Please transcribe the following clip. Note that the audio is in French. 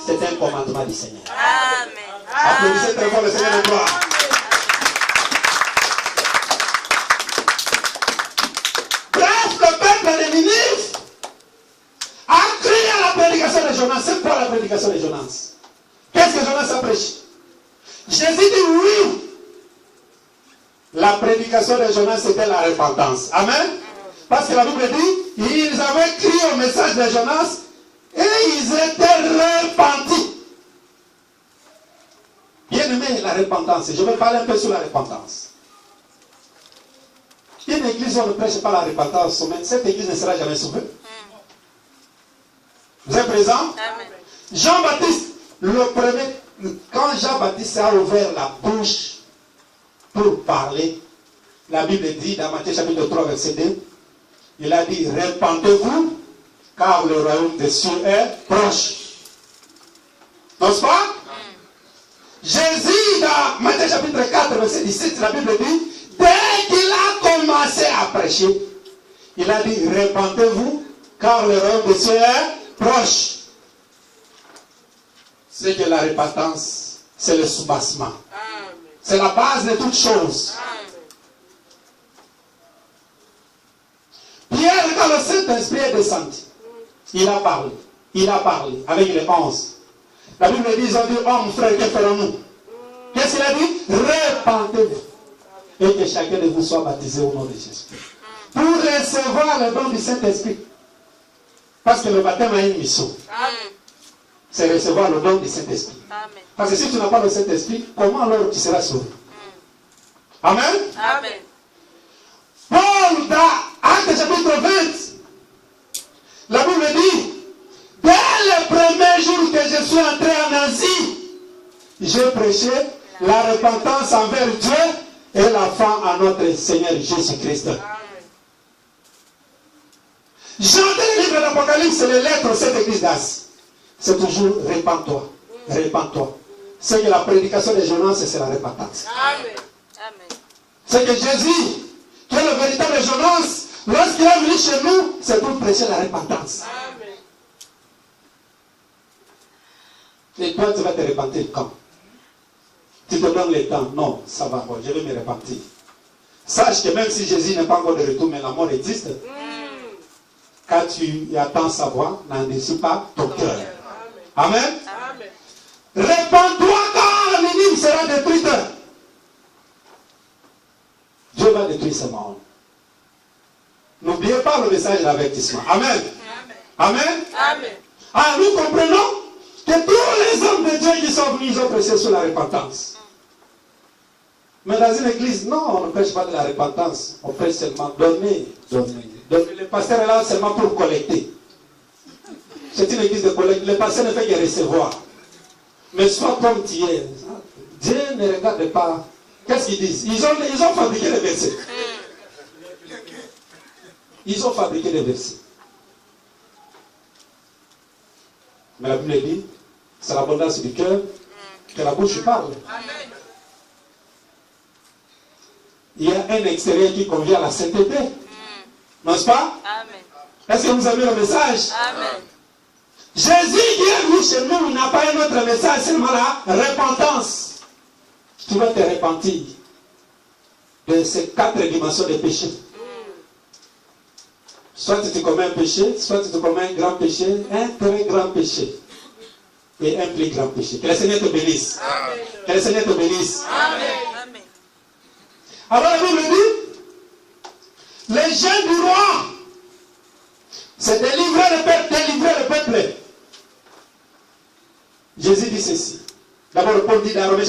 C'est un commandement du Seigneur. Amen. Applaudissez très fort le Seigneur de gloire. Bref, le peuple de Ninive a crié à la prédication de Jonas. C'est quoi la prédication de Jonas? Qu'est-ce que Jonas a prêché? Jésus dit oui. La prédication de Jonas, c'était la repentance. Amen. Parce que la Bible dit, ils avaient crié au message de Jonas et ils étaient repentis. Bien aimé, la repentance. Je vais parler un peu sur la repentance. Une église où on ne prêche pas la repentance, cette église ne sera jamais sauvée. Vous êtes présents? Jean-Baptiste, le premier, quand Jean-Baptiste a ouvert la bouche pour parler, la Bible dit dans Matthieu chapitre 3, verset 2, il a dit, répentez-vous, car le royaume des cieux est proche. N'est-ce pas? Jésus, dans Matthieu chapitre 4, verset 17, la Bible dit, dès qu'il a commencé à prêcher, il a dit, répentez-vous, car le royaume des cieux est proche. C'est que la repentance, c'est le soubassement. C'est la base de toutes choses. Pierre, quand le Saint-Esprit est descendu, il a parlé avec les 11. La Bible dit, ils ont dit, hommes, frères, que ferons-nous? Qu'est-ce qu'il a dit? Répentez-vous. Et que chacun de vous soit baptisé au nom de Jésus. Pour recevoir le don du Saint-Esprit. Parce que le baptême a une mission. C'est recevoir le don du Saint-Esprit. Parce que si tu n'as pas le Saint-Esprit, comment alors tu seras sauvé? Amen. Amen. Paul, dans Actes chapitre 20, la Bible dit, dès le premier jour que je suis entré en Asie, j'ai prêché la repentance envers Dieu et la foi en notre Seigneur Jésus-Christ. Chantez le livre d'Apocalypse, les lettres de cette église d'Asie. C'est toujours répands-toi, répands-toi. C'est que la prédication de Jonas, c'est la repentance. Amen. C'est que Jésus, qui est le véritable Jonas, lorsqu'il est venu chez nous, c'est pour prêcher la repentance. Amen. Et toi, tu vas te repentir quand? Tu te donnes le temps. Non, ça va, bon, je vais me repentir. Sache que même si Jésus n'est pas encore de retour, mais la mort existe. Quand tu attends sa voix, n'endurcis pas ton cœur. Amen. Répands-toi quand l'énigme sera détruite. Dieu va détruire ce monde. N'oubliez pas le message de l'avertissement. Amen. Amen. Ah, nous comprenons que tous les hommes de Dieu qui sont venus, ils ont prêché sur la repentance. Mais dans une église, non, on ne prêche pas de la repentance. On prêche seulement donner. Le pasteur est là seulement pour collecter. C'est une église de collecte. Le pasteur ne fait que recevoir. Mais sois comme tu es. Dieu ne regarde pas. Qu'est-ce qu'ils disent? Ils ont fabriqué des versets. Ils ont fabriqué des versets. Mais la Bible dit, c'est l'abondance du cœur que la bouche parle. Il y a un extérieur qui convient à la sainteté. N'est-ce pas? Est-ce que vous avez le message? Jésus qui est venu chez nous n'a pas un autre message, seulement la repentance. Tu vas te repentir de ces 4 dimensions de péché. Soit tu commets un péché, soit tu commets un grand péché, un très grand péché et un plus grand péché. Que le Seigneur te bénisse. Que le Seigneur te bénisse. Alors la Bible dit, les jeunes du roi, c'est délivrer le peuple. Jésus dit ceci. D'abord, Paul dit dans Romains